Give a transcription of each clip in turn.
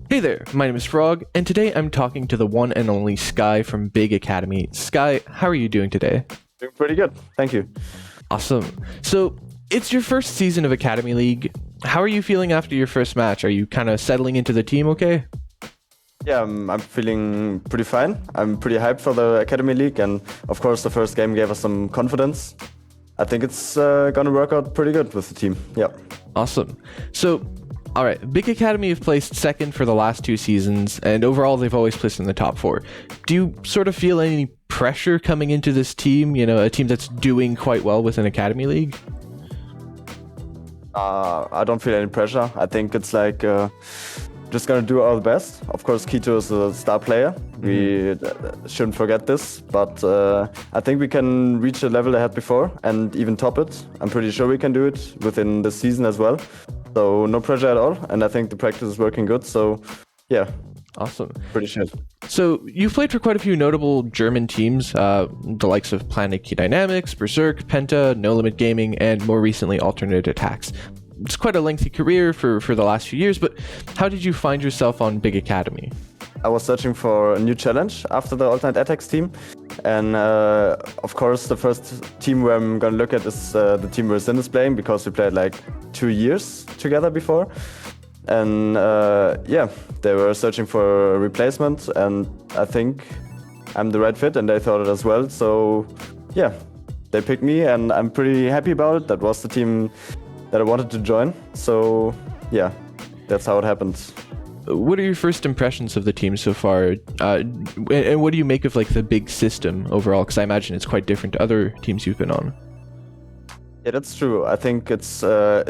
Hey there, my name is Frøg, and today I'm talking to the one and only Skyye from Big Academy. Skyye, how are you doing today? Doing pretty good, thank you. Awesome. So, it's your first season of Academy League. How are you feeling after your first match? Are you kind of settling into the team okay? Yeah, I'm feeling pretty fine. I'm pretty hyped for the Academy League, and of course the first game gave us some confidence. I think it's gonna work out pretty good with the team, yeah. Awesome. So, alright, Big Academy have placed second for the last two seasons, and overall they've always placed in the top four. Do you sort of feel any pressure coming into this team, a team that's doing quite well within Academy League? I don't feel any pressure. I think it's like just gonna do our best. Of course, Kito is a star player. We shouldn't forget this, but I think we can reach the level they had before and even top it. I'm pretty sure we can do it within the season as well. So no pressure at all, and I think the practice is working good. So yeah. Awesome. Pretty sure. So you've played for quite a few notable German teams, the likes of Planet Key Dynamics, Berserk, Penta, No Limit Gaming, and more recently Alternate Attacks. It's quite a lengthy career for the last few years, but how did you find yourself on Big Academy? I was searching for a new challenge after the Alternate Attacks team. And of course, the first team where I'm going to look at is the team where Sin is playing, because we played like 2 years together before. And yeah, they were searching for a replacement, and I think I'm the right fit, and they thought it as well. So yeah, they picked me, and I'm pretty happy about it. That was the team that I wanted to join. So yeah, that's how it happened. What are your first impressions of the team so far? And what do you make of like the big system overall? Because I imagine it's quite different to other teams you've been on. Yeah, that's true. I think it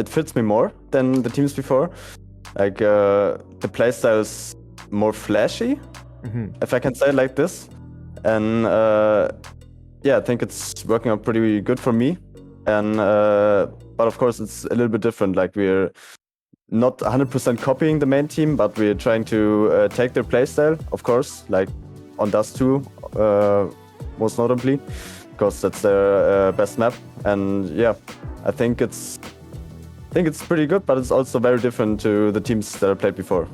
fits me more than the teams before. Like the playstyle is more flashy, if I can say it like this. And yeah, I think it's working out pretty good for me. And but of course it's a little bit different. Like we're not 100% copying the main team, but we're trying to take their playstyle, of course, like on Dust 2, most notably, because that's their best map. And yeah, I think it's pretty good, but it's also very different to the teams that I played before.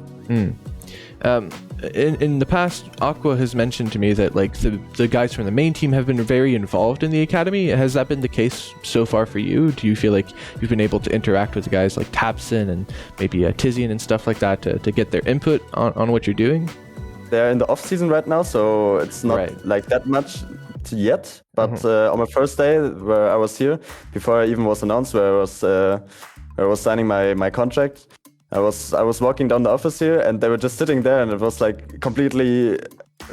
In the past, Aqua has mentioned to me that like the guys from the main team have been very involved in the academy. Has that been the case so far for you? Do you feel like you've been able to interact with the guys like Tapson and maybe Tizian and stuff like that to get their input on what you're doing? They're in the off season right now, so it's not like that much yet. But on my first day where I was here, before I even was announced, where I was signing my contract, I was walking down the office here, and they were just sitting there, and it was like completely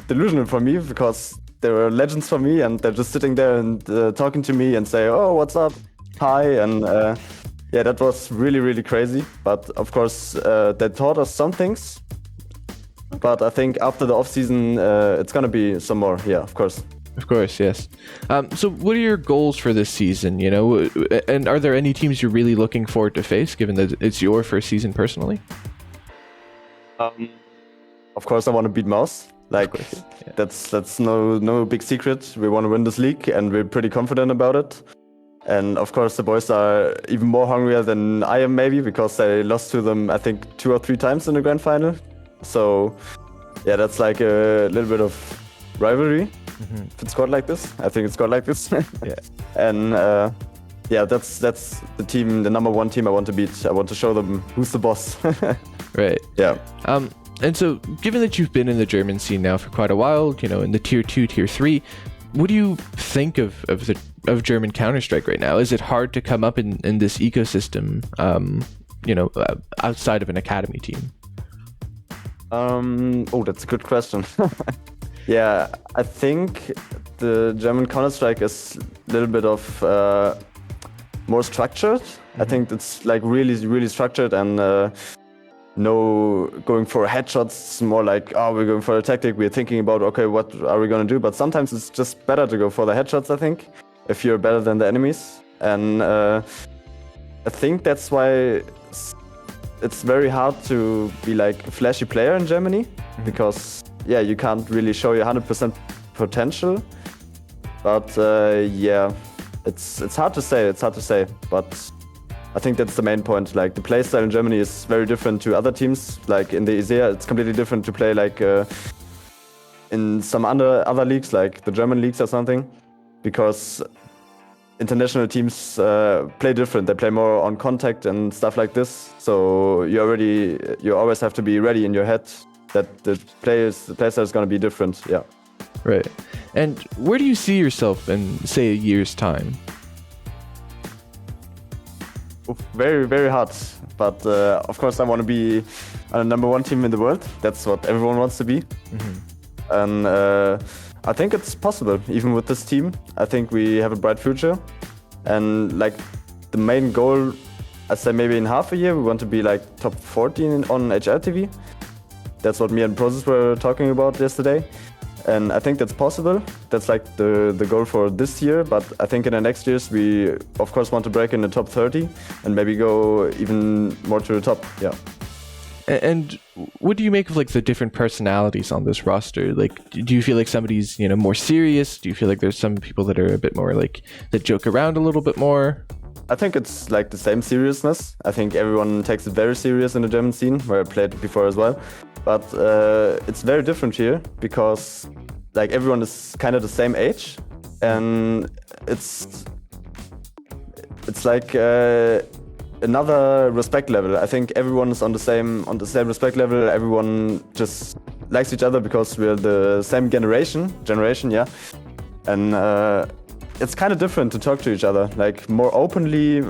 delusional for me, because they were legends for me, and they're just sitting there and talking to me and say, "Oh, what's up? Hi." And yeah, that was really, really crazy. But of course, they taught us some things. But I think after the off season, it's gonna be some more. Yeah, of course. Of course, yes. So what are your goals for this season, and are there any teams you're really looking forward to face, given that it's your first season personally? Of course, I want to beat Mouse. Like, that's no big secret. We want to win this league, and we're pretty confident about it. And of course, the boys are even more hungrier than I am, maybe, because I lost to them, I think, 2 or 3 times in the grand final. So yeah, that's like a little bit of rivalry. If it's called like this, I think it's called like this. Yeah. And yeah, that's the team, the number 1 team I want to beat. I want to show them who's the boss. Right. Yeah. And so, given that you've been in the German scene now for quite a while, in the tier 2, tier 3, what do you think of German Counter-Strike right now? Is it hard to come up in this ecosystem, outside of an academy team? Oh, that's a good question. Yeah, I think the German Counter-Strike is a little bit of more structured. I think it's like really, really structured, and no going for headshots. It's more like, oh, we're going for a tactic. We're thinking about, okay, what are we going to do? But sometimes it's just better to go for the headshots, I think, if you're better than the enemies. And I think that's why it's very hard to be like a flashy player in Germany, because yeah, you can't really show your 100% potential. But yeah, it's hard to say. But I think that's the main point. Like the play style in Germany is very different to other teams. Like in the ISEA, it's completely different to play like in some other leagues, like the German leagues or something, because international teams play different. They play more on contact and stuff like this. So you always have to be ready in your head that the play style is going to be different. Yeah. Right. And where do you see yourself in, say, a year's time? Very, very hard. But of course, I want to be a #1 team in the world. That's what everyone wants to be. And I think it's possible, even with this team. I think we have a bright future. And like the main goal, I say maybe in half a year, we want to be like top 14 on HLTV. That's what me and Process were talking about yesterday. And I think that's possible. That's like the goal for this year. But I think in the next years, we of course want to break in the top 30 and maybe go even more to the top. Yeah. And what do you make of like the different personalities on this roster? Like, do you feel like somebody's, more serious? Do you feel like there's some people that are a bit more like that joke around a little bit more? I think it's like the same seriousness. I think everyone takes it very serious in the German scene, where I played before as well. But it's very different here because like everyone is kind of the same age, and it's like another respect level. I think everyone is on the same respect level. Everyone just likes each other because we're the same generation, yeah. And it's kind of different to talk to each other, like more openly,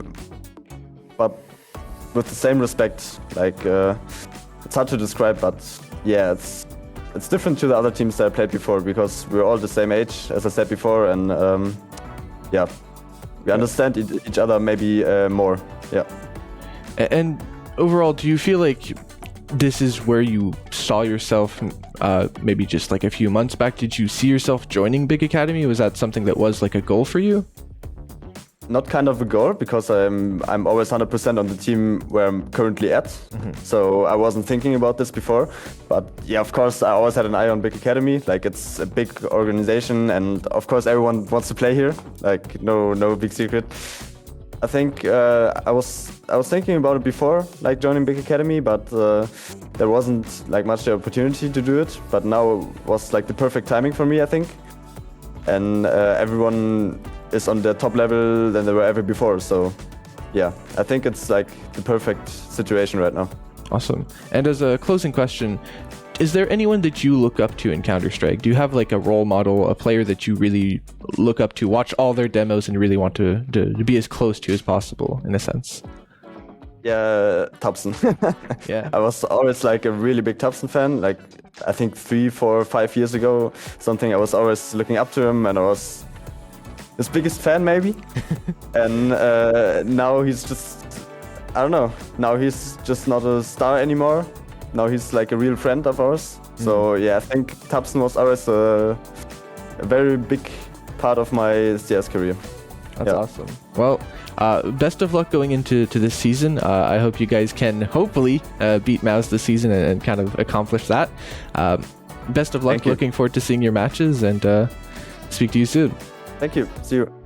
but with the same respect. Like it's hard to describe, but yeah, it's different to the other teams that I played before because we're all the same age, as I said before, and yeah, we understand each other maybe more. Yeah. And overall, do you feel like this is where you saw yourself maybe just like a few months back? Did you see yourself joining Big Academy? Was that something that was like a goal for you? Not kind of a goal, because I'm always 100% on the team where I'm currently at. So I wasn't thinking about this before. But yeah, of course, I always had an eye on Big Academy. Like it's a big organization, and of course everyone wants to play here. Like no big secret. I think I was thinking about it before, like joining Big Academy, but there wasn't like much the opportunity to do it. But now was like the perfect timing for me, I think. And everyone is on the top level than they were ever before. So yeah, I think it's like the perfect situation right now. Awesome. And as a closing question, is there anyone that you look up to in Counter-Strike? Do you have like a role model, a player that you really look up to, watch all their demos and really want to be as close to as possible in a sense? Yeah, Thompson. Yeah. I was always like a really big Thompson fan. Like I think 3, 4, 5 years ago, something, I was always looking up to him and I was his biggest fan maybe. And now he's just, I don't know, now he's just not a star anymore. Now he's like a real friend of ours. So yeah, I think Thompson was always a very big part of my CS career. That's awesome. Well, best of luck going into this season. I hope you guys can hopefully beat Mouse this season and kind of accomplish that. Best of luck. Looking forward to seeing your matches and speak to you soon. Thank you. See you.